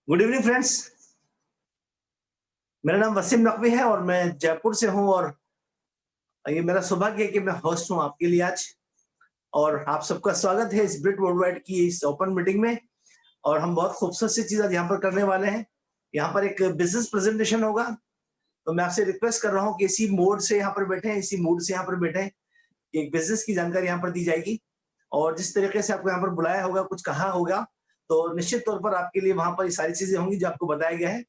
Good evening friends. मेरा नाम वसीम नकवी है और मैं जयपुर से हूं और ये मेरा सौभाग्य है कि मैं होस्ट हूं आपके लिए आज। और आप सबका स्वागत है इस ब्रिट वर्ल्ड वाइड की इस ओपन मीटिंग में। और हम बहुत खूबसूरत सी चीज आज यहाँ पर करने वाले हैं। यहाँ पर एक बिजनेस प्रेजेंटेशन होगा, तो मैं आपसे रिक्वेस्ट कर रहा हूँ कि इसी मोड से यहाँ पर बैठे, इसी मूड से यहाँ पर बैठे। एक बिजनेस की जानकारी यहाँ पर दी जाएगी और जिस तरीके से आपको यहाँ पर बुलाया होगा, कुछ कहा होगा, तो निश्चित तौर पर आपके लिए वहां पर ये सारी चीजें होंगी जो आपको बताया गया है।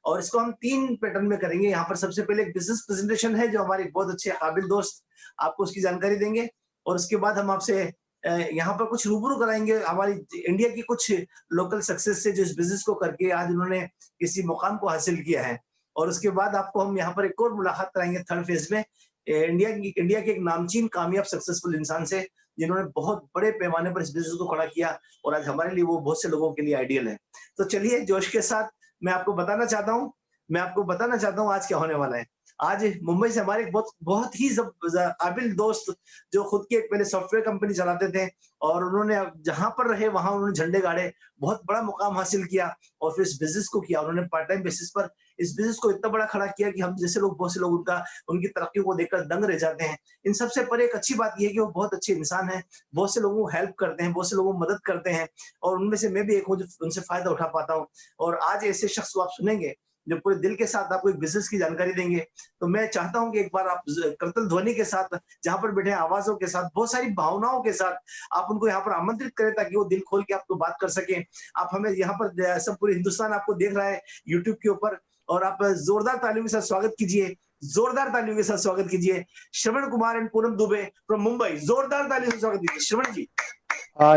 और इसको हम 3 पैटर्न में करेंगे। यहाँ पर सबसे पहले एक बिजनेस प्रेजेंटेशन है जो हमारे बहुत अच्छे काबिल दोस्त आपको उसकी जानकारी देंगे। और उसके बाद हम आपसे यहाँ पर कुछ रूबरू कराएंगे हमारी इंडिया की कुछ लोकल सक्सेस से, जो इस बिजनेस को करके आज उन्होंने किसी मुकाम को हासिल किया है। और उसके बाद आपको हम यहाँ पर एक और मुलाकात कराएंगे थर्ड फेज में इंडिया के एक नामचीन कामयाब सक्सेसफुल इंसान से, जिन्होंने बहुत बड़े पैमाने पर इस बिजनेस को खड़ा किया और आज हमारे लिए वो बहुत से लोगों के लिए आइडियल है। तो चलिए जोश के साथ मैं आपको बताना चाहता हूँ आज क्या होने वाला है। आज मुंबई से हमारे एक बहुत ही काबिल दोस्त, जो खुद की एक पहले सॉफ्टवेयर कंपनी चलाते थे और उन्होंने जहां पर रहे वहां उन्होंने झंडे गाड़े, बहुत बड़ा मुकाम हासिल किया और फिर इस बिजनेस को किया। उन्होंने पार्ट टाइम बेसिस पर इस बिजनेस को इतना बड़ा खड़ा किया कि हम जैसे लोग, बहुत से लोग उनकी तरक्की को देखकर दंग रह जाते हैं। इन सबसे पर एक अच्छी बात यह है कि वो बहुत अच्छे इंसान है, बहुत से लोगों को हेल्प करते हैं, बहुत से लोगों को मदद करते हैं और उनमें से मैं भी एक हूँ जो उनसे फायदा उठा पाता हूँ। और आज ऐसे शख्स को आप सुनेंगे जो पूरे दिल के साथ आपको एक बिजनेस की जानकारी देंगे। तो मैं चाहता हूं कि एक बार आप करतल ध्वनि के साथ, जहां पर बैठे आवाजों के साथ, बहुत सारी भावनाओं के साथ आप उनको यहाँ पर आमंत्रित करें ताकि वो दिल खोल के आपको बात कर सके। आप हमें यहाँ पर सब पूरे हिंदुस्तान आपको देख रहा है यूट्यूब के ऊपर, और आप जोरदार तालियों के साथ स्वागत कीजिए, जोरदार तालियों के साथ स्वागत कीजिए श्रवण कुमार एंड पूनम दुबे फ्रॉम मुंबई। जोरदार तालियों से स्वागत कीजिए श्रवण जी।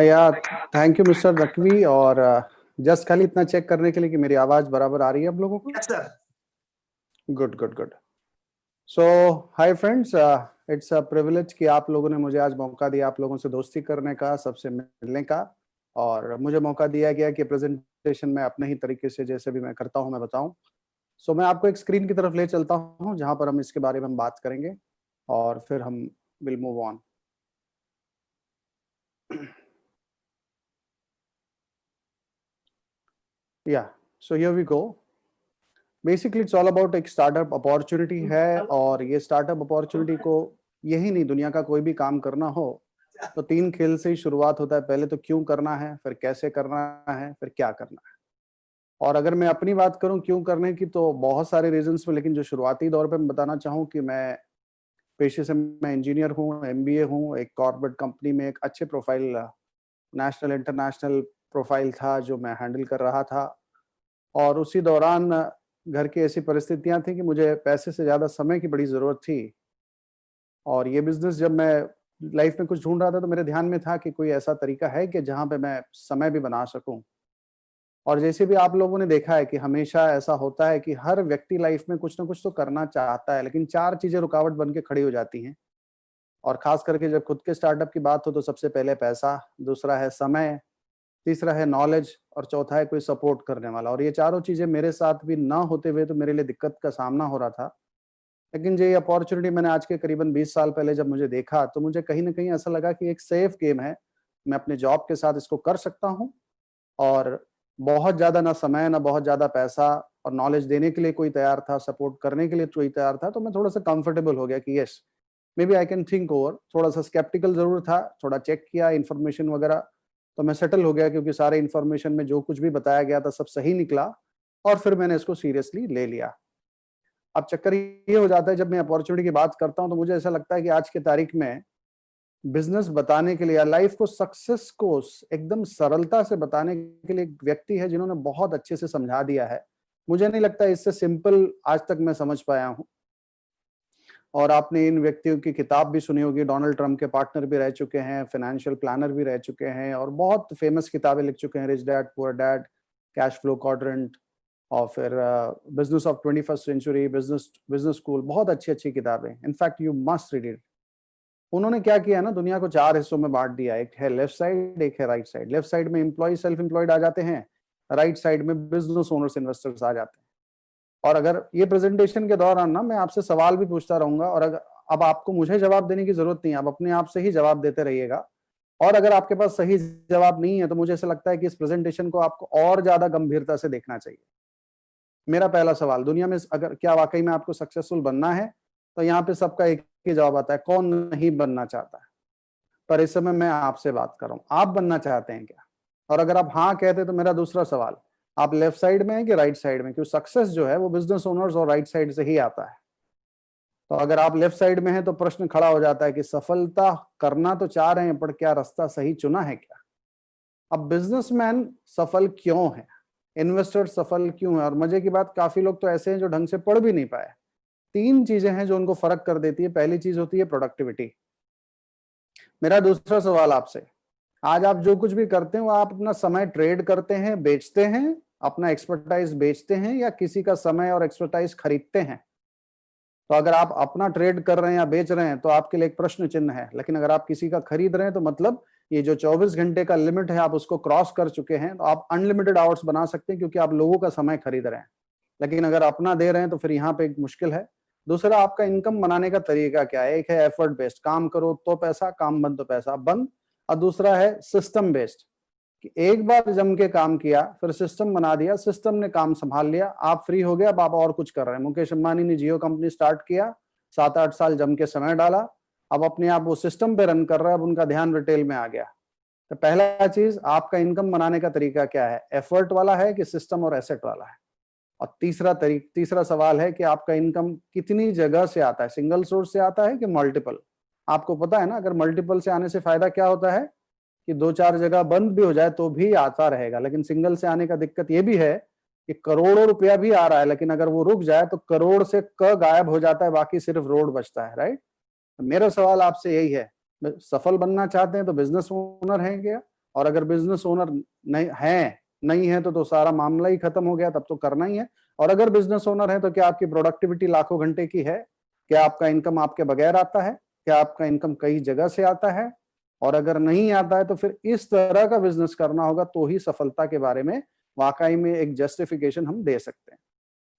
या थैंक यू मिस्टर नकवी। और जस्ट खाली इतना चेक करने के लिए कि मेरी आवाज बराबर आ रही है आप लोगों को? Yes sir. Good good good. So hi friends, it's a privilege कि आप लोगों ने मुझे आज मौका दिया आप लोगों से दोस्ती करने का, सबसे मिलने का, और मुझे मौका दिया गया कि प्रेजेंटेशन में अपने ही तरीके से जैसे भी मैं करता हूं मैं बताऊं। सो मैं आपको एक स्क्रीन की तरफ ले चलता हूं जहां पर हम इसके बारे में बात करेंगे और फिर हम will move on. Yeah, so here we go. Basically it's all about एक स्टार्टअप अपॉर्चुनिटी है, और ये स्टार्टअप अपॉर्चुनिटी को यही नहीं, दुनिया का कोई भी काम करना हो तो 3 खेल से ही शुरुआत होता है। पहले तो क्यों करना है, फिर कैसे करना है, फिर क्या करना है। और अगर मैं अपनी बात करूं क्यों करने की, तो बहुत सारे रीजंस में, लेकिन जो शुरुआती दौर पे मैं बताना चाहूं कि मैं पेशे से मैं इंजीनियर हूं, एमबीए हूं, एक कॉर्पोरेट कंपनी में एक अच्छे प्रोफाइल, नेशनल इंटरनेशनल प्रोफाइल था जो मैं हैंडल कर रहा था। और उसी दौरान घर की ऐसी परिस्थितियां थी कि मुझे पैसे से ज़्यादा समय की बड़ी ज़रूरत थी। और ये बिज़नेस जब मैं लाइफ में कुछ ढूंढ रहा था तो मेरे ध्यान में था कि कोई ऐसा तरीका है कि जहाँ पे मैं समय भी बना सकूं। और जैसे भी आप लोगों ने देखा है कि हमेशा ऐसा होता है कि हर व्यक्ति लाइफ में कुछ ना कुछ तो करना चाहता है, लेकिन 4 चीज़ें रुकावट बन के खड़ी हो जाती हैं। और खास करके जब खुद के स्टार्टअप की बात हो तो सबसे पहले पैसा, दूसरा है समय, तीसरा है नॉलेज, और चौथा है कोई सपोर्ट करने वाला। और ये चारों चीजें मेरे साथ भी ना होते हुए तो मेरे लिए दिक्कत का सामना हो रहा था। लेकिन ये अपॉर्चुनिटी मैंने आज के करीबन 20 साल पहले जब मुझे देखा तो मुझे कहीं ना कहीं ऐसा लगा कि एक सेफ गेम है, मैं अपने जॉब के साथ इसको कर सकता हूँ। और बहुत ज्यादा ना समय, ना बहुत ज्यादा पैसा, और नॉलेज देने के लिए कोई तैयार था, सपोर्ट करने के लिए कोई तैयार था, तो मैं थोड़ा सा कंफर्टेबल हो गया कि yes, maybe I can think over. थोड़ा सा स्केप्टिकल जरूर था, थोड़ा चेक किया इन्फॉर्मेशन वगैरह, तो मैं सेटल हो गया क्योंकि सारे इन्फॉर्मेशन में जो कुछ भी बताया गया था सब सही निकला, और फिर मैंने इसको सीरियसली ले लिया। अब चक्कर ये हो जाता है, जब मैं अपॉर्चुनिटी की बात करता हूं तो मुझे ऐसा लगता है कि आज की तारीख में बिजनेस बताने के लिए या लाइफ को, सक्सेस को एकदम सरलता से बताने के लिए एक व्यक्ति है जिन्होंने बहुत अच्छे से समझा दिया है। मुझे नहीं लगता इससे सिंपल आज तक मैं समझ पाया हूं। और आपने इन व्यक्तियों की किताब भी सुनी होगी, डोनाल्ड ट्रंप के पार्टनर भी रह चुके हैं, फाइनेंशियल प्लानर भी रह चुके हैं, और बहुत फेमस किताबें लिख चुके हैं, rich dad poor dad, cash flow quadrant, और फिर business of 21st century, business school, बहुत अच्छी अच्छी किताबें। In fact you must read it. उन्होंने क्या किया ना, दुनिया को 4 हिस्सों में बांट दिया, एक है लेफ्ट साइड, एक है राइट साइड। लेफ्ट साइड में एम्प्लॉय, सेल्फ एम्प्लॉयड आ जाते हैं, राइट साइड में बिजनेस ओनर्स, इन्वेस्टर्स आ जाते हैं। और अगर ये प्रेजेंटेशन के दौरान ना मैं आपसे सवाल भी पूछता रहूंगा, और अगर अब आपको मुझे जवाब देने की जरूरत नहीं है, आप अपने आप से ही जवाब देते रहिएगा, और अगर आपके पास सही जवाब नहीं है तो मुझे ऐसा लगता है कि इस प्रेजेंटेशन को आपको और ज्यादा गंभीरता से देखना चाहिए। मेरा पहला सवाल, दुनिया में अगर क्या वाकई में आपको सक्सेसफुल बनना है, तो यहाँ पे सबका एक ही जवाब आता है, कौन नहीं बनना चाहता है। पर इस समय मैं आपसे बात कर रहा हूं, आप बनना चाहते हैं क्या? और अगर आप हाँ कहते तो मेरा दूसरा सवाल, आप लेफ्ट साइड में हैं कि राइट साइड में? क्योंकि सक्सेस जो है वो बिजनेस ओनर्स और राइट साइड से ही आता है। तो अगर आप लेफ्ट साइड में हैं तो प्रश्न खड़ा हो जाता है कि सफलता करना तो चाह रहे हैं, पर क्या रास्ता सही चुना है क्या? अब बिजनेसमैन सफल क्यों है, इन्वेस्टर सफल क्यों है? और मजे की बात, काफी लोग तो ऐसे हैं जो ढंग से पढ़ भी नहीं पाए। 3 चीजें हैं जो उनको फर्क कर देती है। पहली चीज होती है प्रोडक्टिविटी। मेरा दूसरा सवाल आपसे, आज आप जो कुछ भी करते हैं वो आप अपना समय ट्रेड करते हैं, बेचते हैं, अपना एक्सपर्टाइज बेचते हैं, या किसी का समय और एक्सपर्टाइज खरीदते हैं? तो अगर आप अपना ट्रेड कर रहे हैं या बेच रहे हैं तो आपके लिए एक प्रश्न चिन्ह है। लेकिन अगर आप किसी का खरीद रहे हैं तो मतलब ये जो 24 घंटे का लिमिट है आप उसको क्रॉस कर चुके हैं। तो आप अनलिमिटेड आवर्स बना सकते हैं क्योंकि आप लोगों का समय खरीद रहे हैं। लेकिन अगर अपना दे रहे हैं तो फिर यहाँ पे एक मुश्किल है। दूसरा, आपका इनकम बनाने का तरीका क्या है? एक है एफर्ट बेस्ड, काम करो तो पैसा, काम बंद तो पैसा बंद। और दूसरा है सिस्टम बेस्ड, कि एक बार जम के काम किया, फिर सिस्टम बना दिया, सिस्टम ने काम संभाल लिया, आप फ्री हो गए, अब आप और कुछ कर रहे हैं। मुकेश अंबानी ने जियो कंपनी स्टार्ट किया, 7-8 साल जम के समय डाला, अब अपने आप वो सिस्टम पे रन कर रहा है, अब उनका ध्यान रिटेल में आ गया। तो पहला चीज, आपका इनकम बनाने का तरीका क्या है? एफर्ट वाला है कि सिस्टम और एसेट वाला है? और तीसरा सवाल है कि आपका इनकम कितनी जगह से आता है? सिंगल सोर्स से आता है कि मल्टीपल? आपको पता है ना, अगर मल्टीपल से आने से फायदा क्या होता है कि 2-4 जगह बंद भी हो जाए तो भी आता रहेगा। लेकिन सिंगल से आने का दिक्कत ये भी है कि करोड़ों रुपया भी आ रहा है, लेकिन अगर वो रुक जाए तो करोड़ से क गायब हो जाता है, बाकी सिर्फ रोड बचता है। राइट? मेरा सवाल आपसे यही है, सफल बनना चाहते हैं तो बिजनेस ओनर हैं क्या? और अगर बिजनेस ओनर नहीं है तो सारा मामला ही खत्म हो गया, तब तो करना ही है। और अगर बिजनेस ओनर है तो क्या आपकी प्रोडक्टिविटी लाखों घंटे की है? क्या आपका इनकम आपके बगैर आता है? क्या आपका इनकम कई जगह से आता है? और अगर नहीं आता है तो फिर इस तरह का बिजनेस करना होगा, तो ही सफलता के बारे में वाकई में एक जस्टिफिकेशन हम दे सकते हैं।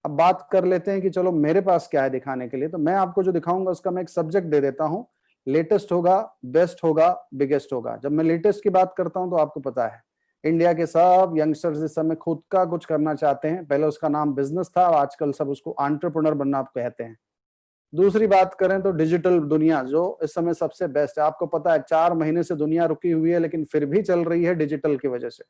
अब बात कर लेते हैं कि चलो मेरे पास क्या है दिखाने के लिए। तो मैं आपको जो दिखाऊंगा उसका मैं एक सब्जेक्ट दे देता हूं, लेटेस्ट होगा, बेस्ट होगा, बिगेस्ट होगा। जब मैं लेटेस्ट की बात करता हूं तो आपको पता है इंडिया के सब यंगस्टर्स इस समय खुद का कुछ करना चाहते हैं। पहले उसका नाम बिजनेस था, आजकल सब उसको एंटरप्रेन्योर बनना आप कहते हैं। दूसरी बात करें तो डिजिटल दुनिया जो इस समय सबसे बेस्ट है। आपको पता है 4 महीने से दुनिया रुकी हुई है, लेकिन फिर भी चल रही है डिजिटल की वजह से।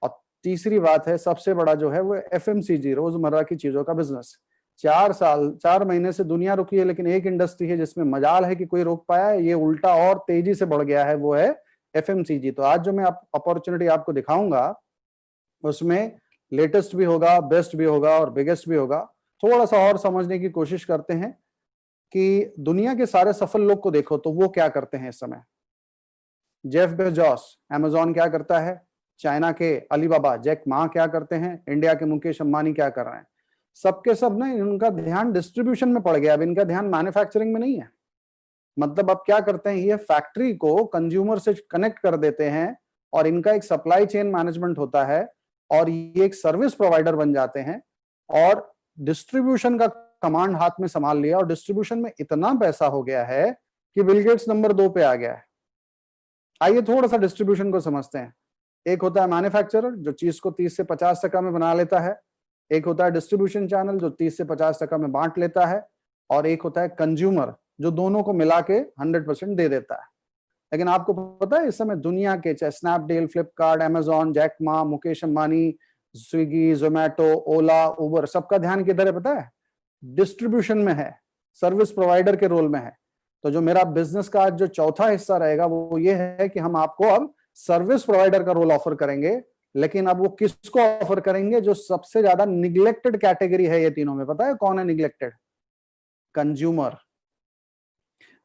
और तीसरी बात है, सबसे बड़ा जो है वो एफएमसीजी, रोजमर्रा की चीजों का बिजनेस। 4 महीने से दुनिया रुकी है, लेकिन एक इंडस्ट्री है जिसमें मजाल है कि कोई रोक पाया है, ये उल्टा और तेजी से बढ़ गया है, वो है एफएमसीजी। तो आज जो मैं अपॉर्चुनिटी आपको दिखाऊंगा उसमें लेटेस्ट भी होगा, बेस्ट भी होगा और बिगेस्ट भी होगा। थोड़ा सा और समझने की कोशिश करते हैं कि दुनिया के सारे सफल लोग को देखो तो वो क्या करते हैं इस समय। जेफ बेजोस अमेजॉन क्या करता है, चाइना के अलीबाबा जैक मा क्या करते हैं, इंडिया के मुकेश अंबानी क्या कर रहे हैं। सबके सब ना इनका ध्यान डिस्ट्रीब्यूशन में पड़ गया, अब इनका ध्यान मैन्युफैक्चरिंग में नहीं है। मतलब अब क्या करते हैं, ये फैक्ट्री को कंज्यूमर से कनेक्ट कर देते हैं और इनका एक सप्लाई चेन मैनेजमेंट होता है और ये एक सर्विस प्रोवाइडर बन जाते हैं और डिस्ट्रीब्यूशन का कमांड हाथ में संभाल लिया। और डिस्ट्रीब्यूशन में इतना पैसा हो गया है कि बिल गेट्स नंबर 2 पे आ गया है। आइए थोड़ा सा डिस्ट्रीब्यूशन को समझते हैं। एक होता है मैन्युफैक्चरर जो चीज को 30 से 50% में बना लेता है, एक होता है डिस्ट्रीब्यूशन चैनल जो 30 से 50% में बांट लेता है, और एक होता है कंज्यूमर जो दोनों को मिला के 100% दे देता है। लेकिन आपको पता है इस समय दुनिया के चाहे Snapdeal, Flipkart, Amazon, Jack Ma, Mukesh Ambani, Swiggy, Zomato, Ola, Uber, सबका ध्यान किधर है पता है? डिस्ट्रीब्यूशन में है, सर्विस प्रोवाइडर के रोल में है। तो जो मेरा बिजनेस का आज जो चौथा हिस्सा रहेगा वो ये है कि हम आपको अब सर्विस प्रोवाइडर का रोल ऑफर करेंगे। लेकिन अब वो किसको ऑफर करेंगे? जो सबसे ज्यादा निग्लेक्टेड कैटेगरी है ये तीनों में। पता है कौन है निग्लेक्टेड? कंज्यूमर।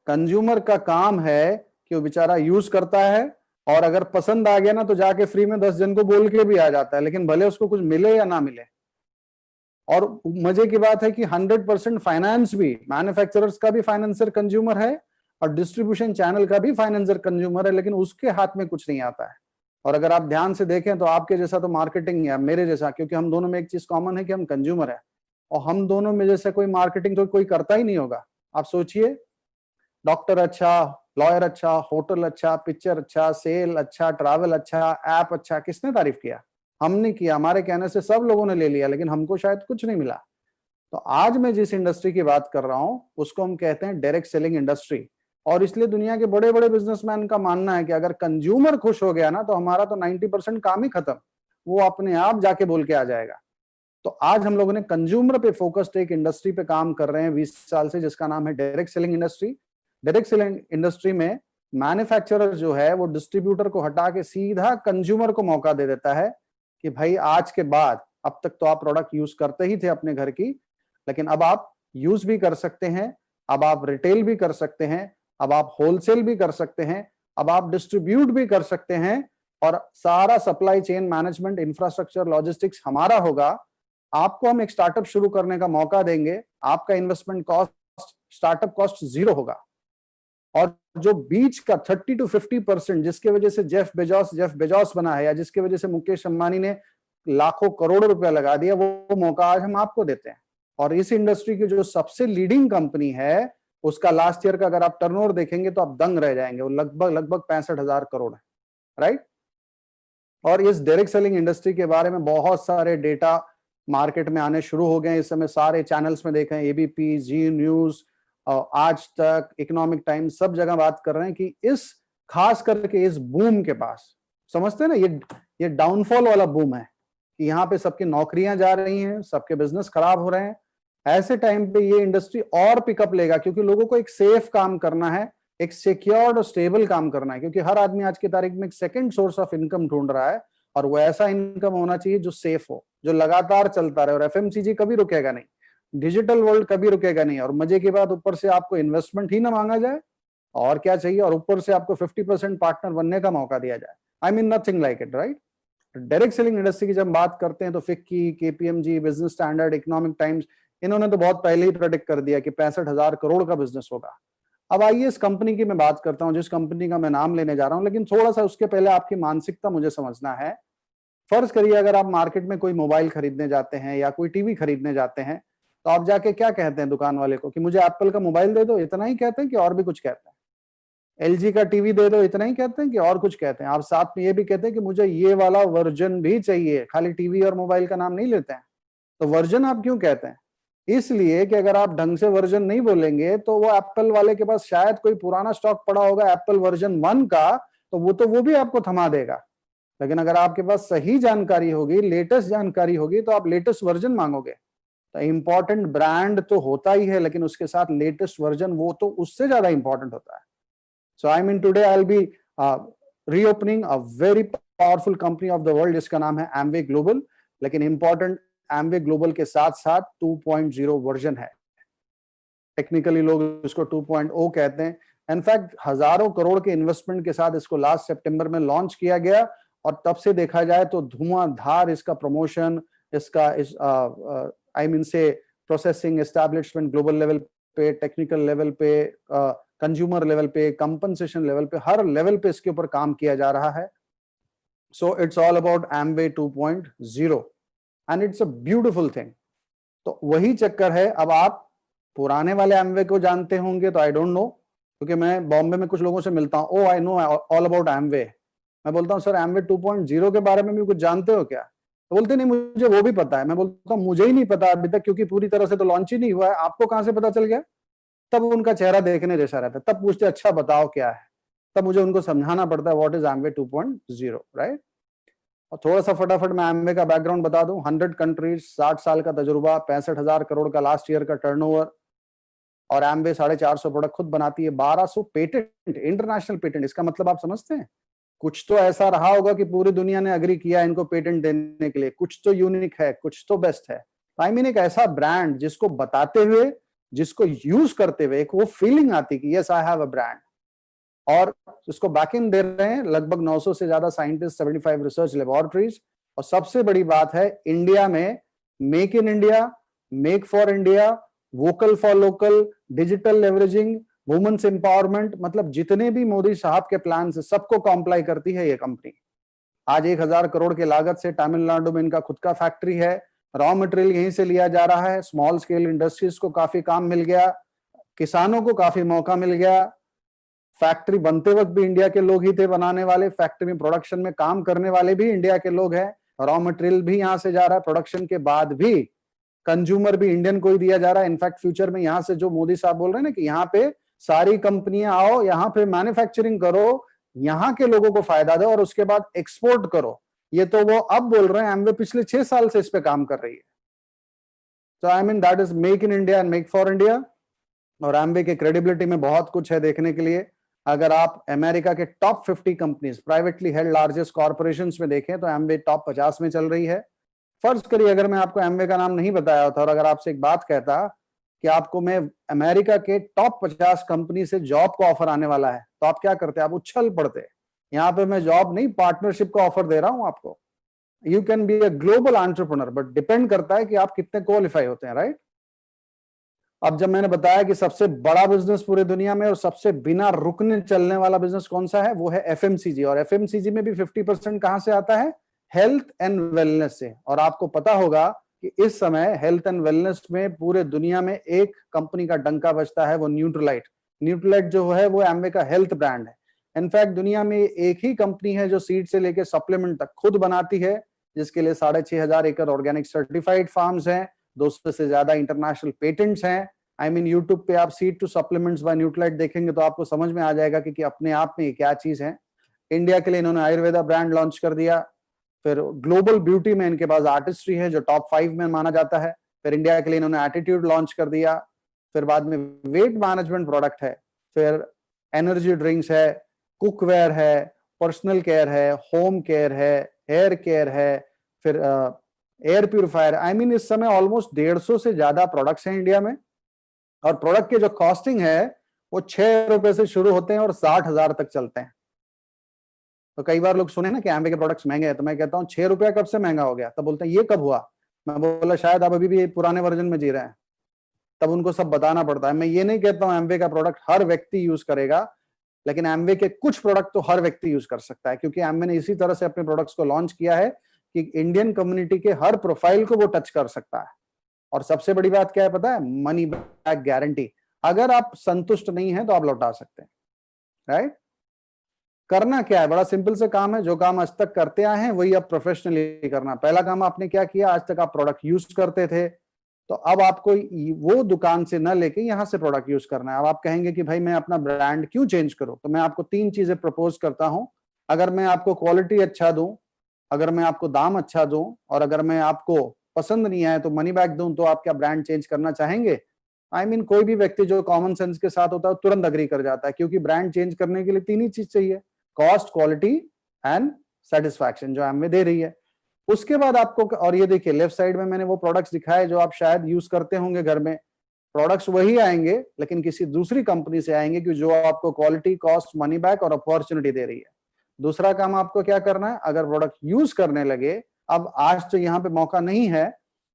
कंज्यूमर का काम है कि वो बेचारा यूज करता है और अगर पसंद आ गया ना तो जाके फ्री में 10 जन को बोल के भी आ जाता है, लेकिन भले उसको कुछ मिले या ना मिले। और मजे की बात है कि 100% फाइनेंस भी, मैन्युफैक्चरर्स का भी फाइनेंसर कंज्यूमर है और डिस्ट्रीब्यूशन चैनल का भी फाइनेंसर कंज्यूमर है, लेकिन उसके हाथ में कुछ नहीं आता है। और अगर आप ध्यान से देखें तो आपके जैसा तो मार्केटिंग है, मेरे जैसा, क्योंकि हम दोनों में एक चीज कॉमन है कि हम कंज्यूमर है। और हम दोनों में जैसे कोई मार्केटिंग तो कोई करता ही नहीं होगा। आप सोचिए, डॉक्टर अच्छा, लॉयर अच्छा, होटल अच्छा, पिक्चर अच्छा, सेल अच्छा, ट्रैवल अच्छा, ऐप अच्छा, किसने तारीफ किया? हमने किया, हमारे कहने से सब लोगों ने ले लिया, लेकिन हमको शायद कुछ नहीं मिला। तो आज मैं जिस इंडस्ट्री की बात कर रहा हूं उसको हम कहते हैं डायरेक्ट सेलिंग इंडस्ट्री। और इसलिए दुनिया के बड़े बड़े बिजनेसमैन का मानना है कि अगर कंज्यूमर खुश हो गया ना तो हमारा तो 90% काम ही खत्म, वो अपने आप जाके बोल के आ जाएगा। तो आज हम लोगों ने कंज्यूमर पे फोकस्ड एक इंडस्ट्री पे काम कर रहे हैं 20 साल से, जिसका नाम है direct selling industry. Direct selling industry में मैन्युफैक्चरर जो है वो डिस्ट्रीब्यूटर को हटा के सीधा कंज्यूमर को मौका दे देता है कि भाई आज के बाद, अब तक तो आप प्रोडक्ट यूज करते ही थे अपने घर की, लेकिन अब आप यूज भी कर सकते हैं, अब आप रिटेल भी कर सकते हैं, अब आप होलसेल भी कर सकते हैं, अब आप डिस्ट्रीब्यूट भी कर सकते हैं, और सारा supply chain management, infrastructure, logistics हमारा होगा। आपको हम एक स्टार्टअप शुरू करने का मौका देंगे, आपका इन्वेस्टमेंट कॉस्ट, स्टार्टअप कॉस्ट 0 होगा। और जो बीच का 30 to 50% जिसके वजह से जेफ बेजोस बना है, या जिसके वजह से मुकेश अंबानी ने लाखों करोड़ों रुपया लगा दिया, वो मौका आज हम आपको देते हैं। और इस इंडस्ट्री की जो सबसे लीडिंग कंपनी है उसका लास्ट ईयर का अगर आप टर्नओवर देखेंगे तो आप दंग रह जाएंगे, वो लगभग 65,000 करोड़ है, राइट। और इस डायरेक्ट सेलिंग इंडस्ट्री के बारे में बहुत सारे डेटा मार्केट में आने शुरू हो गए इस समय, सारे चैनल्स में देखें, एबीपी, जी न्यूज, आज तक, इकोनॉमिक टाइम्स, सब जगह बात कर रहे हैं कि इस, खास करके इस बूम के पास, समझते हैं ना, ये डाउनफॉल वाला बूम है कि यहाँ पे सबकी नौकरियां जा रही हैं, सबके बिजनेस खराब हो रहे हैं। ऐसे टाइम पे ये इंडस्ट्री और पिकअप लेगा, क्योंकि लोगों को एक सेफ काम करना है, एक सिक्योर्ड और स्टेबल काम करना है, क्योंकि हर आदमी आज की तारीख में एक सेकंड सोर्स ऑफ इनकम ढूंढ रहा है, और वो ऐसा इनकम होना चाहिए जो सेफ हो, जो लगातार चलता रहे। और एफएमसीजी कभी रुकेगा नहीं, डिजिटल वर्ल्ड कभी रुकेगा नहीं, और मजे की बात, ऊपर से आपको इन्वेस्टमेंट ही ना मांगा जाए, और क्या चाहिए, और ऊपर से आपको 50% पार्टनर बनने का मौका दिया जाए। I mean nothing like it, right. Direct selling industry की जब बात करते हैं तो FICCI, KPMG, business standard, economic times, इन्होंने तो बहुत पहले ही प्रेडिक्ट कर दिया कि 65,000 करोड़ का बिजनेस होगा। अब आइए इस कंपनी की मैं बात करता हूं, जिस कंपनी का मैं नाम लेने जा रहा हूं, लेकिन थोड़ा सा उसके पहले आपकी मानसिकता मुझे समझना है। फर्ज करिए अगर आप मार्केट में कोई मोबाइल खरीदने जाते हैं या कोई टीवी खरीदने जाते हैं, तो आप जाके क्या कहते हैं दुकान वाले को कि मुझे एप्पल का मोबाइल दे दो, इतना ही कहते हैं कि और भी कुछ कहते हैं? एलजी का टीवी दे दो, इतना ही कहते हैं कि और कुछ कहते हैं? आप साथ में ये भी कहते हैं कि मुझे ये वाला वर्जन भी चाहिए, खाली टीवी और मोबाइल का नाम नहीं लेते हैं। तो वर्जन आप क्यों कहते हैं? इसलिए कि अगर आप ढंग से वर्जन नहीं बोलेंगे तो वो एप्पल वाले के पास शायद कोई पुराना स्टॉक पड़ा होगा एप्पल वर्जन 1 का, तो वो भी आपको थमा देगा। लेकिन अगर आपके पास सही जानकारी होगी, लेटेस्ट जानकारी होगी, तो आप लेटेस्ट वर्जन मांगोगे। तो इंपॉर्टेंट ब्रांड तो होता ही है, लेकिन उसके साथ लेटेस्ट वर्जन, वो तो उससे ज्यादा इंपॉर्टेंट होता है। So I mean today I will be reopening a very powerful company of the world, जिसका नाम है एमवे ग्लोबल। लेकिन इंपॉर्टेंट, एमवे ग्लोबल के साथ साथ 2.0 वर्जन है। टेक्निकली लोग इसको 2.0 कहते हैं। इनफैक्ट हजारों करोड़ के इन्वेस्टमेंट के साथ इसको लास्ट सितंबर में लॉन्च किया गया, और तब से देखा जाए तो धुआंधार इसका प्रमोशन, इसका आई मीन से प्रोसेसिंग, एस्टैब्लिशमेंट ग्लोबल लेवल पे, टेक्निकल लेवल पे, कंज्यूमर लेवल पे, कंपनसेशन लेवल पे, हर लेवल पे इसके ऊपर काम किया जा रहा है। So it's all about Amway 2.0 and it's a beautiful thing. तो वही चक्कर है। अब आप पुराने वाले एमवे को जानते होंगे तो आई डोंट नो, क्योंकि मैं बॉम्बे में कुछ लोगों से मिलता हूँ, oh I know all about Amway. मैं बोलता हूँ सर एमवे 2.0 के बारे में भी कुछ जानते हो क्या? तो बोलते नहीं मुझे वो भी पता है। मैं बोलता हूँ मुझे ही नहीं पता अभी तक, क्योंकि पूरी तरह से तो लॉन्च ही नहीं हुआ है, आपको कहां से पता चल गया? तब उनका चेहरा देखने जैसा रहता है, तब पूछते अच्छा बताओ क्या है, तब मुझे उनको समझाना पड़ता है व्हाट इज एमवे 2.0, राइट। और थोड़ा सा फटाफट मैं एमवे का बैकग्राउंड बता दूं। 100 कंट्रीज, 60 साल का तजुर्बा, 65,000 करोड़ का लास्ट ईयर का टर्नओवर, और एमवे 450 प्रोडक्ट खुद बनाती है, 1200 पेटेंट, इंटरनेशनल पेटेंट। इसका मतलब आप समझते हैं, कुछ तो ऐसा रहा होगा कि पूरी दुनिया ने अग्री किया इनको पेटेंट देने के लिए, कुछ तो यूनिक है, कुछ तो बेस्ट है। आई मीन एक ऐसा ब्रांड जिसको बताते हुए, जिसको यूज करते हुए एक वो फीलिंग आती कि yes I have a brand. और इसको बैकिंग दे रहे हैं लगभग 900 से ज्यादा साइंटिस्ट, 75 रिसर्च लेबोरेटरीज। और सबसे बड़ी बात है, इंडिया में make in India, make for India, vocal for local, digital leveraging, women's empowerment, मतलब जितने भी मोदी साहब के प्लान से सबको कॉम्प्लाई करती है ये कंपनी। आज 1,000 करोड़ की लागत से तमिलनाडु में इनका खुद का फैक्ट्री है, रॉ मटेरियल यहीं से लिया जा रहा है, स्मॉल स्केल इंडस्ट्रीज को काफी काम मिल गया, किसानों को काफी मौका मिल गया, फैक्ट्री बनते वक्त भी इंडिया के लोग ही थे बनाने वाले, फैक्ट्री में प्रोडक्शन में काम करने वाले भी इंडिया के लोग हैं, रॉ मटेरियल भी यहां से जा रहा है, प्रोडक्शन के बाद भी कंज्यूमर भी इंडियन को ही दिया जा रहा है। इनफैक्ट फ्यूचर में यहां से जो मोदी साहब बोल रहे हैं ना कि यहाँ पे सारी कंपनियां आओ, यहाँ पे मैन्युफैक्चरिंग करो, यहाँ के लोगों को फायदा दो और उसके बाद एक्सपोर्ट करो, ये तो वो अब बोल रहे हैं। एमवे पिछले 6 साल से इस पे काम कर रही है। तो I mean that is make in India and make for India. और एमवे के क्रेडिबिलिटी में बहुत कुछ है देखने के लिए। अगर आप अमेरिका के top 50 companies, privately held largest corporations में देखें तो एमवे टॉप 50 में चल रही है। फर्ज करिए अगर मैं आपको एमवे का नाम नहीं बताया होता और अगर आपसे एक बात कहता कि आपको मैं अमेरिका के टॉप 50 कंपनी से जॉब का ऑफर आने वाला है, तो आप क्या करते? आप उछल पड़ते। यहाँ पे मैं जॉब नहीं, पार्टनरशिप का ऑफर दे रहा हूं आपको। You can be a global entrepreneur, but depend करता है कि आप कितने क्वालिफाई होते हैं, राइट? अब जब मैंने बताया कि सबसे बड़ा बिजनेस पूरे दुनिया में और सबसे बिना रुकने चलने वाला बिजनेस कौन सा है, वो है एफएमसीजी। और एफएमसीजी में भी 50% कहां से आता है? हेल्थ एंड वेलनेस से। और आपको पता होगा कि इस समय हेल्थ एंड वेलनेस में पूरे दुनिया में एक कंपनी का डंका बजता है, वो न्यूट्रीलाइट। न्यूट्रीलाइट जो है वो एमवे का हेल्थ ब्रांड है। इनफैक्ट दुनिया में एक ही कंपनी है जो सीड से लेकर सप्लीमेंट तक खुद बनाती है, जिसके लिए 6,500 एकड़ ऑर्गेनिक सर्टिफाइड फार्म्स हैं, 200 से ज्यादा इंटरनेशनल पेटेंट्स हैं। आई मीन यूट्यूब पे आप seed to supplements by Nutrilite देखेंगे तो आपको समझ में आ जाएगा कि अपने आप में ये क्या चीज है। इंडिया के लिए इन्होंने आयुर्वेदा ब्रांड लॉन्च कर दिया। फिर ग्लोबल ब्यूटी में इनके पास आर्टिस्ट्री है जो टॉप 5 में माना जाता है। फिर इंडिया के लिए इन्होंने एटीट्यूड लॉन्च कर दिया। फिर बाद में वेट मैनेजमेंट प्रोडक्ट है, फिर एनर्जी ड्रिंक्स है, कुकवेयर है, पर्सनल केयर है, होम केयर है, हेयर केयर है, फिर एयर प्यूरिफायर। आई मीन इस समय ऑलमोस्ट 150 से ज्यादा प्रोडक्ट्स हैं इंडिया में। और प्रोडक्ट के जो कॉस्टिंग है वो 6 रुपए से शुरू होते हैं और 60,000 तक चलते हैं। तो कई बार लोग सुने ना कि एमवे के प्रोडक्ट्स महंगे हैं, तो मैं कहता हूँ 6 रुपया कब से महंगा हो गया? तब बोलते हैं ये कब हुआ? मैं बोला शायद आप अभी भी पुराने वर्जन में जी रहे हैं। तब उनको सब बताना पड़ता है। मैं ये नहीं कहता हूँ एमवे का प्रोडक्ट हर व्यक्ति यूज करेगा, लेकिन एमवे के कुछ प्रोडक्ट तो हर व्यक्ति यूज कर सकता है, क्योंकि एमवे ने इसी तरह से अपने प्रोडक्ट्स को लॉन्च किया है कि इंडियन कम्युनिटी के हर प्रोफाइल को वो टच कर सकता है। और सबसे बड़ी बात क्या है पता है? Money back guarantee. अगर आप संतुष्ट नहीं है तो आप लौटा सकते हैं, राइट? करना क्या है? बड़ा सिंपल से काम है। जो काम आज तक करते आए हैं वही अब प्रोफेशनली करना। पहला काम आपने क्या किया? आज तक आप प्रोडक्ट यूज करते थे, तो अब आपको वो दुकान से न लेके यहां से प्रोडक्ट यूज करना है। अब आप कहेंगे कि भाई मैं अपना ब्रांड क्यों चेंज करूं? तो मैं आपको 3 चीजें प्रपोज करता हूं। अगर मैं आपको क्वालिटी अच्छा दूं, अगर मैं आपको दाम अच्छा दूं, और अगर मैं आपको पसंद नहीं आए तो मनी बैक दूं, तो आप क्या ब्रांड चेंज करना चाहेंगे? आई मीन कोई भी व्यक्ति जो कॉमन सेंस के साथ होता है तुरंत अग्री कर जाता है, क्योंकि ब्रांड चेंज करने के लिए 3 ही चीज चाहिए: कॉस्ट, क्वालिटी एंड सेटिस्फैक्शन, जो एमवे दे रही है। उसके बाद आपको, और ये देखिए लेफ्ट साइड में मैंने वो प्रोडक्ट्स दिखाए जो आप शायद यूज करते होंगे घर में। प्रोडक्ट्स वही आएंगे लेकिन किसी दूसरी कंपनी से आएंगे कि जो आपको क्वालिटी, कॉस्ट, मनी बैक और अपॉर्चुनिटी दे रही है। दूसरा काम आपको क्या करना है? अगर प्रोडक्ट यूज करने लगे, अब आज तो यहाँ पे मौका नहीं है,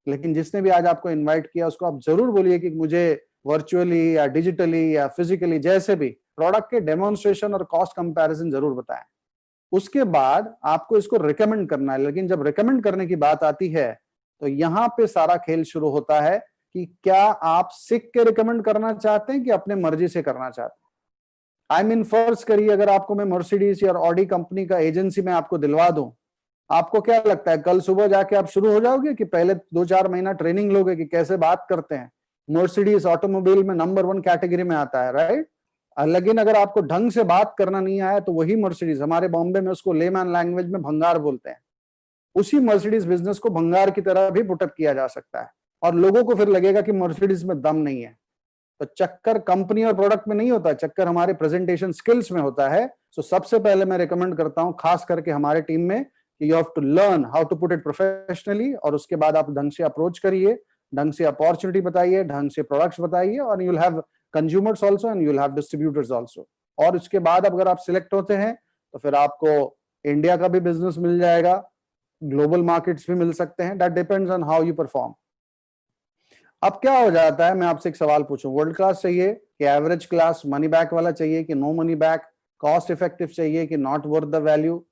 लेकिन जिसने भी आज आपको इन्वाइट किया उसको आप जरूर बोलिए कि मुझे वर्चुअली या डिजिटली या फिजिकली जैसे भी प्रोडक्ट के डेमोन्स्ट्रेशन और कॉस्ट कंपैरिजन जरूर बताएं। उसके बाद आपको इसको रिकमेंड करना है। लेकिन जब रिकमेंड करने की बात आती है तो यहाँ पे सारा खेल शुरू होता है कि क्या आप सीख के रिकमेंड करना चाहते हैं कि अपने मर्जी से करना चाहते हैं। आई मीन फर्ज करिए अगर आपको मैं मर्सिडीज या ऑडी कंपनी का एजेंसी में आपको दिलवा दूं, आपको क्या लगता है कल सुबह जाके आप शुरू हो जाओगे कि पहले 2-4 महीना ट्रेनिंग लोगे कि कैसे बात करते हैं? मर्सिडीज ऑटोमोबाइल में नंबर 1 कैटेगरी में आता है, राइट? लेकिन अगर आपको ढंग से बात करना नहीं आया तो वही मर्सिडीज, हमारे बॉम्बे में उसको लेमैन लैंग्वेज में भंगार बोलते हैं, उसी मर्सिडीज बिजनेस को भंगार की तरह भी पुटअप किया जा सकता है और लोगों को फिर लगेगा कि मर्सिडीज में दम नहीं है। तो चक्कर कंपनी और प्रोडक्ट में नहीं होता, चक्कर हमारे प्रेजेंटेशन स्किल्स में होता है। सो सबसे पहले मैं रिकमेंड करता हूं खास करके हमारे टीम में कि you have to learn how to put it professionally, और उसके बाद आप ढंग से अप्रोच करिए, ढंग से अपॉर्चुनिटी बताइए, ढंग से प्रोडक्ट्स बताइए, और you will have consumers also and you will have distributors also. और उसके बाद अगर आप सिलेक्ट होते हैं तो फिर आपको इंडिया का भी बिजनेस मिल जाएगा, ग्लोबल मार्केट्स भी मिल सकते हैं। That depends on how you perform. अब क्या हो जाता है, मैं आपसे एक सवाल पूछूं, वर्ल्ड क्लास चाहिए कि एवरेज क्लास मनी बैक वाला चाहिए कि no money back, cost effective चाहिए कि नॉट वर्थ द वैल्यू?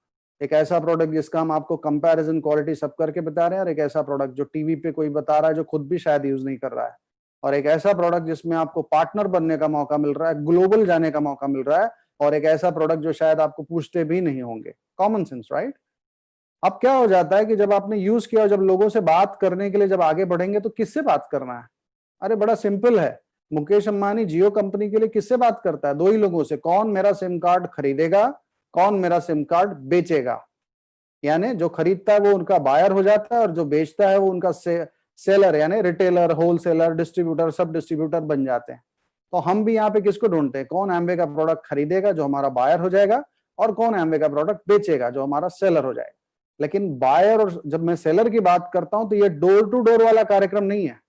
एक ऐसा प्रोडक्ट जिसका हम आपको कंपैरिजन क्वालिटी सब करके बता रहे हैं, और एक ऐसा प्रोडक्ट जो टीवी पे कोई बता रहा है जो खुद भी शायद यूज नहीं कर रहा है, और एक ऐसा प्रोडक्ट जिसमें आपको पार्टनर बनने का मौका मिल रहा है, ग्लोबल जाने का मौका मिल रहा है, और एक ऐसा प्रोडक्ट जो शायद आपको पूछते भी नहीं होंगे। Common sense, right? अब क्या हो जाता है कि जब आपने यूज किया और जब लोगों से बात करने के लिए जब आगे बढ़ेंगे तो किससे बात करना है? अरे बड़ा सिंपल है। मुकेश अंबानी जियो कंपनी के लिए किससे बात करता है? दो ही लोगों से। कौन मेरा सिम कार्ड खरीदेगा, कौन मेरा सिम कार्ड बेचेगा। यानी जो खरीदता है वो उनका बायर हो जाता है और जो बेचता है वो उनका सेलर यानी रिटेलर, होलसेलर, डिस्ट्रीब्यूटर, सब डिस्ट्रीब्यूटर बन जाते हैं। तो हम भी यहाँ पे किसको ढूंढते हैं? कौन एम्वे का प्रोडक्ट खरीदेगा जो हमारा बायर हो जाएगा, और कौन एम्वे का प्रोडक्ट बेचेगा जो हमारा सेलर हो जाएगा। लेकिन बायर और जब मैं सेलर की बात करता हूं तो ये डोर टू डोर वाला कार्यक्रम नहीं है।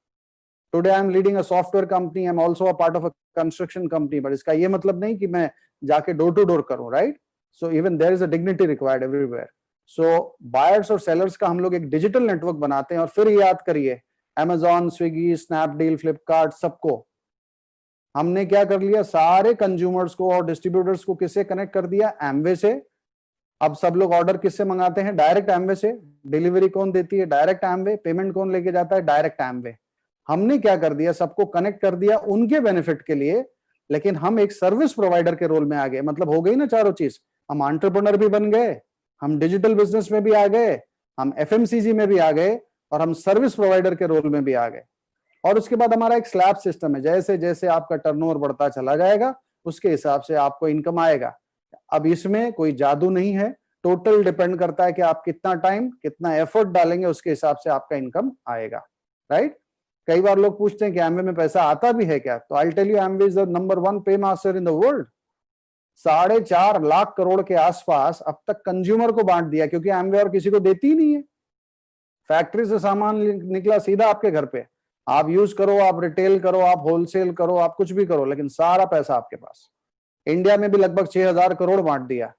Today I am leading a software company, I am also a part of a construction company, but इसका ये मतलब नहीं कि मैं जाके डोर टू डोर करूं, right? So even there is a dignity required everywhere. So buyers और sellers का हम लोग एक डिजिटल नेटवर्क बनाते हैं। और फिर याद करिए, अमेजॉन, स्विगी, स्नैपडील, फ्लिपकार्ट, सबको हमने क्या कर लिया? सारे कंज्यूमर्स को और डिस्ट्रीब्यूटर्स को किससे कनेक्ट कर दिया? एमवे से। अब सब लोग ऑर्डर किससे मंगाते हैं? डायरेक्ट एमवे से। डिलीवरी कौन देती है? Direct Amway. पेमेंट कौन लेके जाता है? Direct Amway. हमने क्या कर दिया? सबको कनेक्ट कर दिया उनके बेनिफिट के लिए, लेकिन हम एक सर्विस प्रोवाइडर के रोल में आ गए। मतलब हो गई ना चारों चीज। हम एंटरप्रेन्योर भी बन गए, हम डिजिटल बिजनेस में भी आ गए, हम एफएमसीजी में भी आ गए, और हम सर्विस प्रोवाइडर के रोल में भी आ गए। और उसके बाद हमारा एक स्लैब सिस्टम है। जैसे जैसे आपका टर्नओवर बढ़ता चला जाएगा उसके हिसाब से आपको इनकम आएगा। अब इसमें कोई जादू नहीं है, टोटल डिपेंड करता है कि आप कितना टाइम, कितना एफर्ट डालेंगे, उसके हिसाब से आपका इनकम आएगा, राइट? कई बार लोग पूछते हैं कि एमवे में पैसा आता भी है क्या? तो I tell you, Amway is the number 1 pay master in the world. 4.5 lakh crore के आसपास अब तक कंज्यूमर को बांट दिया, क्योंकि एमवे और किसी को देती ही नहीं है। फैक्ट्री से सामान निकला सीधा आपके घर पे। आप यूज करो, आप रिटेल करो, आप होलसेल करो, आप कुछ भी करो, लेकिन सारा पैसा आपके पास। इंडिया में भी लगभग 6,000 करोड़ बांट दिया।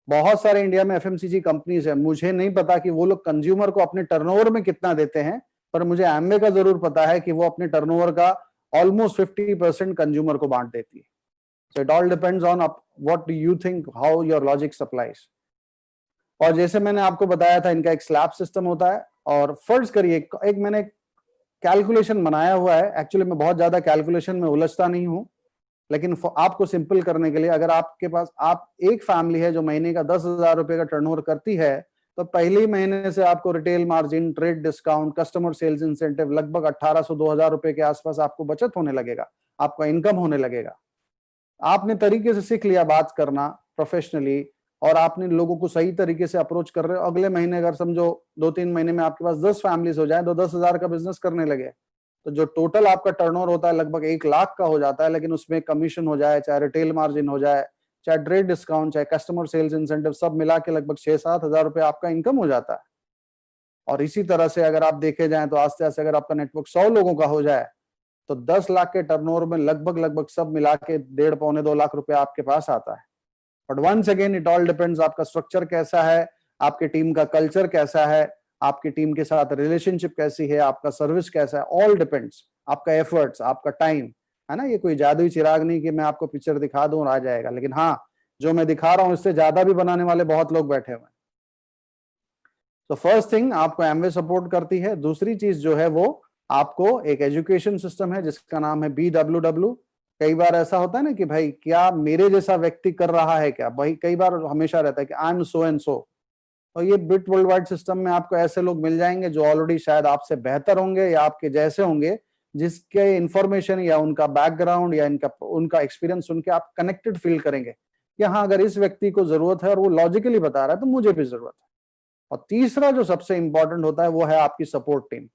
बहुत सारे इंडिया में एफएमसीजी कंपनीज है। मुझे नहीं पता कि वो लोग कंज्यूमर को अपने टर्नओवर में कितना देते हैं, पर मुझे एमवे का जरूर पता है कि वो अपने टर्नओवर का ऑलमोस्ट 50% कंज्यूमर को बांट देती है। So it all depends on what do you think, how your logic supplies. और जैसे मैंने आपको बताया था, इनका एक स्लैब सिस्टम होता है। और फर्ज करिए, एक मैंने कैलकुलेशन बनाया हुआ है। एक्चुअली मैं बहुत ज्यादा कैलकुलेशन में उलझता नहीं हूं, लेकिन आपको सिंपल करने के लिए, अगर आपके पास आप एक फैमिली है जो महीने का 10,000 रुपए का टर्नओवर करती है, तो पहले ही महीने से आपको retail margin, trade discount, customer sales incentive लगभग 1,800-2,000 रुपए के आसपास आपको बचत होने लगेगा, आपका इनकम होने लगेगा। आपने तरीके से सीख लिया बात करना प्रोफेशनली, और आपने लोगों को सही तरीके से अप्रोच कर रहे हो। अगले महीने अगर समझो 2-3 महीने में आपके पास 10 फैमिलीज हो जाए तो 10,000 का बिजनेस करने लगे, तो जो टोटल आपका टर्नओवर होता है लगभग 1 लाख का हो जाता है। लेकिन उसमें कमीशन हो जाए, चाहे रिटेल मार्जिन हो जाए, चाहे ट्रेड डिस्काउंट, चाहे कस्टमर सेल्स इंसेंटिव, सब मिला के लगभग 6-7 हजार रुपए आपका इनकम हो जाता है। और इसी तरह से अगर आप देखे जाए तो आस्ते आस्ते अगर आपका नेटवर्क 100 लोगों का हो जाए तो 10 लाख के टर्नओवर में लगभग सब मिला के 1.5-2 लाख रुपए आपके पास आता है। But once again it all depends, आपका स्ट्रक्चर कैसा है, आपके टीम का कल्चर कैसा है, आपकी टीम के साथ रिलेशनशिप कैसी है, आपका सर्विस कैसा है। ऑल डिपेंड्स, आपका एफर्ट्स, आपका टाइम, है ना? ये कोई जादुई चिराग नहीं कि मैं आपको पिक्चर दिखा दूं और आ जाएगा। लेकिन हाँ, जो मैं दिखा रहा हूं इससे ज्यादा भी बनाने वाले बहुत लोग बैठे हुए हैं। तो फर्स्ट थिंग, आपको एमवे सपोर्ट करती है। दूसरी चीज जो है वो आपको एक एजुकेशन सिस्टम है जिसका नाम है BWW। कई बार ऐसा होता है ना कि भाई क्या मेरे जैसा व्यक्ति कर रहा है क्या? भाई कई बार हमेशा रहता है कि I am so and so. और ये बिट वर्ल्ड वाइड सिस्टम में आपको ऐसे लोग मिल जाएंगे जो ऑलरेडी शायद आपसे बेहतर होंगे या आपके जैसे होंगे, जिसके इंफॉर्मेशन या उनका बैकग्राउंड या उनका एक्सपीरियंस सुन के आप कनेक्टेड फील करेंगे कि हाँ, अगर इस व्यक्ति को जरूरत है और वो लॉजिकली बता रहा है तो मुझे भी जरूरत है। और तीसरा जो सबसे इंपॉर्टेंट होता है वो है आपकी सपोर्ट टीम,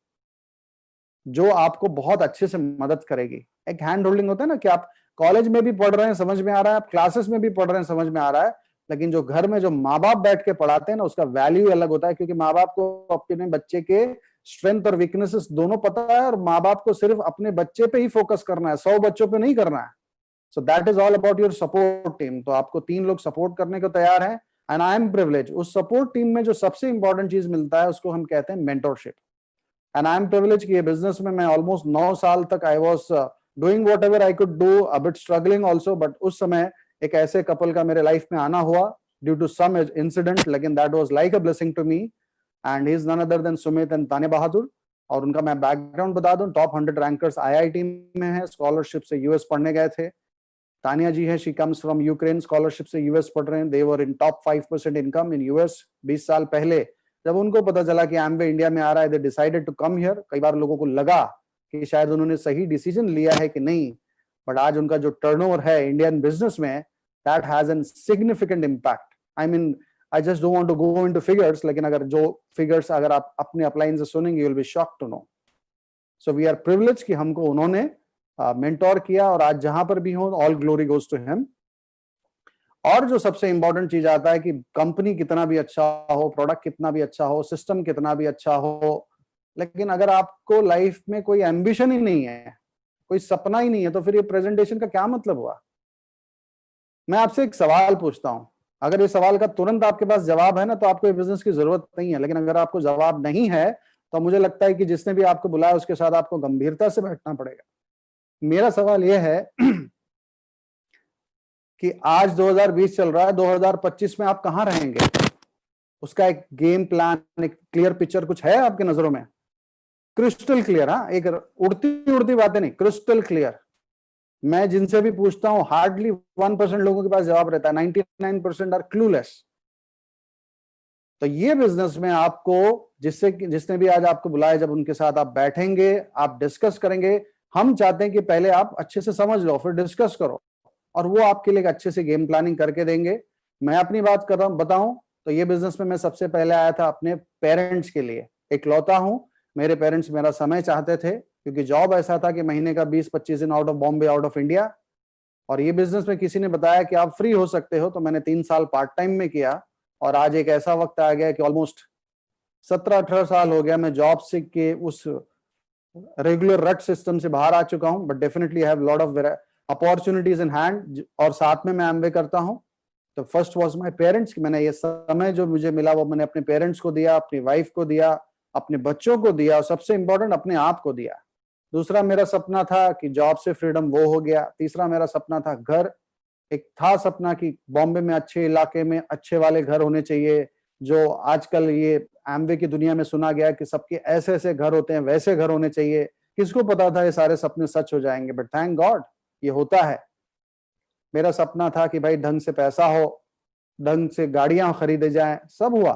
जो आपको बहुत अच्छे से मदद करेगी। एक हैंड होल्डिंग होता है ना कि आप कॉलेज में भी पढ़ रहे हैं, समझ में आ रहा है, आप क्लासेस में भी पढ़ रहे हैं, समझ में आ रहा है, लेकिन जो घर में जो माँ बाप बैठ के पढ़ाते हैं ना, उसका वैल्यू अलग होता है। क्योंकि माँ बाप को अपने बच्चे के स्ट्रेंथ और वीकनेसेस दोनों पता है, और माँ बाप को सिर्फ अपने बच्चे पे ही फोकस करना है, 100 बच्चों पे नहीं करना है। So that is all about your support team. तो आपको 3 लोग सपोर्ट करने को तैयार हैं, एंड आई एम प्रिविलेज। उस सपोर्ट टीम में जो सबसे इंपॉर्टेंट चीज मिलता है उसको हम कहते हैं mentorship. And I am privilege कि ये बिजनेस में मैं ऑलमोस्ट 9 साल तक I was doing what ever I could do, a bit struggling also, but उस समय एक ऐसे कपल का मेरे लाइफ में आना हुआ ड्यू टू सम इंसिडेंट, लेकिन that was like a blessing to me. And he is none other than Sumit and Tane Bahadur. और उनका मैं बैकग्राउंड बता दूं, टॉप 100 रैंकर्स IIT में है, स्कॉलरशिप से US पढ़ने गए थे। तानिया जी है, she comes from Ukraine, scholarship से यूएस पढ़ रहे हैं। दे वर इन टॉप 5% इनकम इन यूएस। 20 साल पहले जब उनको पता चला कि एमवे इंडिया में आ रहा है, they decided to come here. कई बार लोगों को लगा कि शायद उन्होंने सही डिसीजन लिया है कि नहीं, बट आज उनका जो टर्नओवर है इंडियन बिजनेस में, that has an significant impact. I mean I just don't want to go into figures, लेकिन अगर जो फिगर्स अगर आप अपने अपलाइन से सुनेंगे, you will be shocked to know. So we are privilege कि हमको उन्होंने मेंटोर किया, और आज जहां पर भी हो, all glory goes to him. और जो सबसे इंपॉर्टेंट चीज आता है कि कंपनी कितना भी अच्छा हो, प्रोडक्ट कितना भी अच्छा हो, सिस्टम कितना भी अच्छा हो, लेकिन अगर आपको लाइफ में कोई एम्बिशन ही नहीं है, कोई सपना ही नहीं है, तो फिर ये प्रेजेंटेशन का क्या मतलब हुआ? मैं आपसे एक सवाल पूछता हूं, अगर ये सवाल का तुरंत आपके पास जवाब है ना, तो आपको ये बिजनेस की जरूरत नहीं है। लेकिन अगर आपको जवाब नहीं है, तो मुझे लगता है कि जिसने भी आपको बुलाया उसके साथ आपको गंभीरता से बैठना पड़ेगा। मेरा सवाल यह है कि आज 2020 चल रहा है, 2025 में आप कहां रहेंगे? उसका एक गेम प्लान, एक क्लियर पिक्चर कुछ है आपके नजरों में? क्रिस्टल क्लियर, हाँ, एक उड़ती उड़ती बातें नहीं, क्रिस्टल क्लियर। मैं जिनसे भी पूछता हूं, हार्डली 1% लोगों के पास जवाब रहता है, 99% आर क्लूलेस। तो ये बिजनेस में आपको, जिसने भी आज आपको बुलाया, जब उनके साथ आप बैठेंगे, आप डिस्कस करेंगे, हम चाहते हैं कि पहले आप अच्छे से समझ लो, फिर डिस्कस करो, और वो आपके लिए अच्छे से गेम प्लानिंग करके देंगे। मैं अपनी बात कर रहा हूं, बताऊं तो ये बिजनेस में मैं सबसे पहले आया था अपने पेरेंट्स के लिए। इकलौता हूं, मेरे पेरेंट्स मेरा समय चाहते थे, क्योंकि जॉब ऐसा था कि महीने का 20-25 दिन out of Bombay, out of India. और ये बिजनेस में किसी ने बताया कि आप फ्री हो सकते हो, तो मैंने 3 साल पार्ट टाइम में किया। और आज एक ऐसा वक्त आ गया कि ऑलमोस्ट 17-18 साल हो गया मैं जॉब से के उस रेगुलर रट सिस्टम से बाहर आ चुका हूं, but definitely have lot of opportunities in hand, और साथ में मैं एमवे करता हूं। तो फर्स्ट वाज माय पेरेंट्स, कि मैंने ये समय जो मुझे मिला वो मैंने अपने पेरेंट्स को दिया, अपनी वाइफ को दिया, अपने बच्चों को दिया, और सबसे इंपॉर्टेंट अपने आप को दिया। दूसरा मेरा सपना था कि जॉब से फ्रीडम, वो हो गया। तीसरा मेरा सपना था घर। एक था सपना कि बॉम्बे में अच्छे इलाके में अच्छे वाले घर होने चाहिए, जो आजकल ये एमवे की दुनिया में सुना गया कि सबके ऐसे ऐसे घर होते हैं, वैसे घर होने चाहिए। किसको पता था ये सारे सपने सच हो जाएंगे, बट थैंक गॉड ये होता है। मेरा सपना था कि भाई ढंग से पैसा हो, ढंग से गाड़ियां खरीदे जाएं, सब हुआ।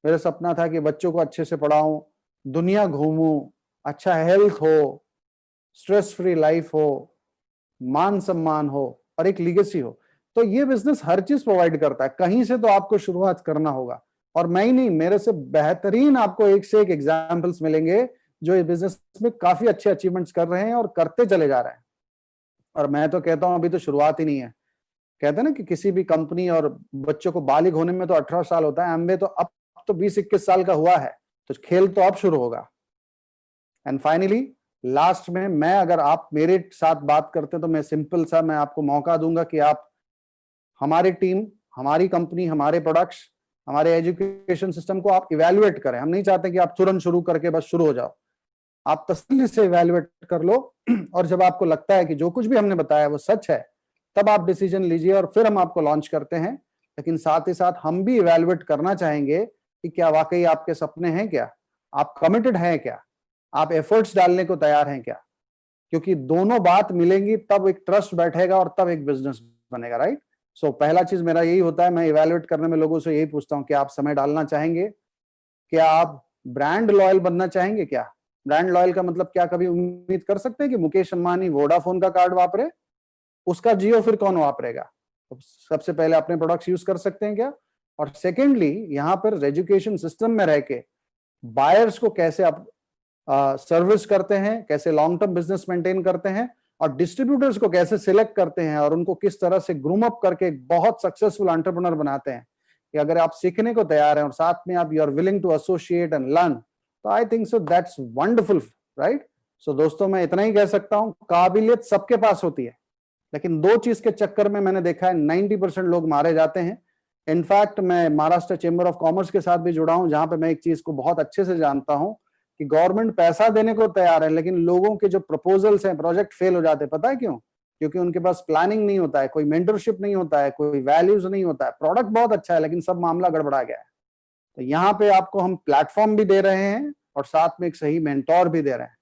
मेरा सपना था कि बच्चों को अच्छे से पढ़ाऊं, दुनिया घूमूं, अच्छा हेल्थ हो, स्ट्रेस फ्री लाइफ हो, मान सम्मान हो, और एक लीगेसी हो। तो ये बिजनेस हर चीज प्रोवाइड करता है। कहीं से तो आपको शुरुआत करना होगा, और मैं ही नहीं, मेरे से बेहतरीन आपको एक से एक एग्जाम्पल्स मिलेंगे जो इस बिजनेस में काफी अच्छे अचीवमेंट्स कर रहे हैं और करते चले जा रहे हैं। और मैं तो कहता हूं अभी तो शुरुआत ही नहीं है। कहते हैं ना कि किसी भी कंपनी और बच्चों को बालिग होने में तो 18 साल होता है, एमवे तो अब तो 20-21 साल का हुआ है, तो खेल तो अब शुरू होगा। एंड फाइनली लास्ट में, मैं अगर आप मेरे साथ बात करते तो मैं सिंपल सा, मैं आपको मौका दूंगा कि आप हमारी टीम, हमारी कंपनी, हमारे प्रोडक्ट्स, हमारे एजुकेशन सिस्टम को आप इवेल्युएट करें। हम नहीं चाहते कि आप तुरंत शुरू करके बस शुरू हो जाओ। आप तसल्ली से इवेल्युएट कर लो, और जब आपको लगता है कि जो कुछ भी हमने बताया वो सच है, तब आप डिसीजन लीजिए, और फिर हम आपको लॉन्च करते हैं। लेकिन साथ ही साथ हम भी इवेल्युएट करना चाहेंगे कि क्या वाकई आपके सपने हैं, क्या आप कमिटेड हैं, क्या आप एफर्ट्स डालने को तैयार हैं क्या? क्योंकि दोनों बात मिलेंगी, तब एक ट्रस्ट बैठेगा और तब एक बिजनेस बनेगा, राइट? सो पहला चीज मेरा यही होता है, मैं इवेल्युएट करने में लोगों से यही पूछता हूं कि आप समय डालना चाहेंगे? क्या आप ब्रांड लॉयल बनना चाहेंगे? क्या ब्रांड लॉयल का मतलब क्या कभी उम्मीद कर सकते हैं कि मुकेश अंबानी वोडाफोन का कार्ड वापरे? उसका जियो फिर कौन वापरेगा? तो सबसे पहले अपने प्रोडक्ट्स यूज कर सकते हैं क्या? और सेकेंडली, यहाँ पर एजुकेशन सिस्टम में रह के बायर्स को कैसे आप सर्विस करते हैं, कैसे लॉन्ग टर्म बिजनेस मेंटेन करते हैं, और डिस्ट्रीब्यूटर्स को कैसे सिलेक्ट करते हैं, और उनको किस तरह से ग्रूम अप करके एक बहुत सक्सेसफुल एंटरप्रेन्योर बनाते हैं, कि अगर आप सीखने को तैयार हैं और साथ में आप you are willing to associate and learn, तो I think so that's wonderful, right? So दोस्तों, मैं इतना ही कह सकता हूं, काबिलियत सबके पास होती है, लेकिन दो चीज के चक्कर में मैंने देखा है 90% लोग मारे जाते हैं। इनफैक्ट मैं महाराष्ट्र चेंबर ऑफ कॉमर्स के साथ भी जुड़ा हूं, जहां पे मैं एक चीज को बहुत अच्छे से जानता हूं कि गवर्नमेंट पैसा देने को तैयार है, लेकिन लोगों के जो प्रपोजल्स हैं, प्रोजेक्ट फेल हो जाते हैं। पता है क्यों? क्योंकि उनके पास प्लानिंग नहीं होता है, कोई मेंटरशिप नहीं होता है, कोई वैल्यूज नहीं होता है। प्रोडक्ट बहुत अच्छा है, लेकिन सब मामला गड़बड़ा गया है। तो यहाँ पे आपको हम प्लेटफॉर्म भी दे रहे हैं और साथ में एक सही मेंटोर भी दे रहे हैं।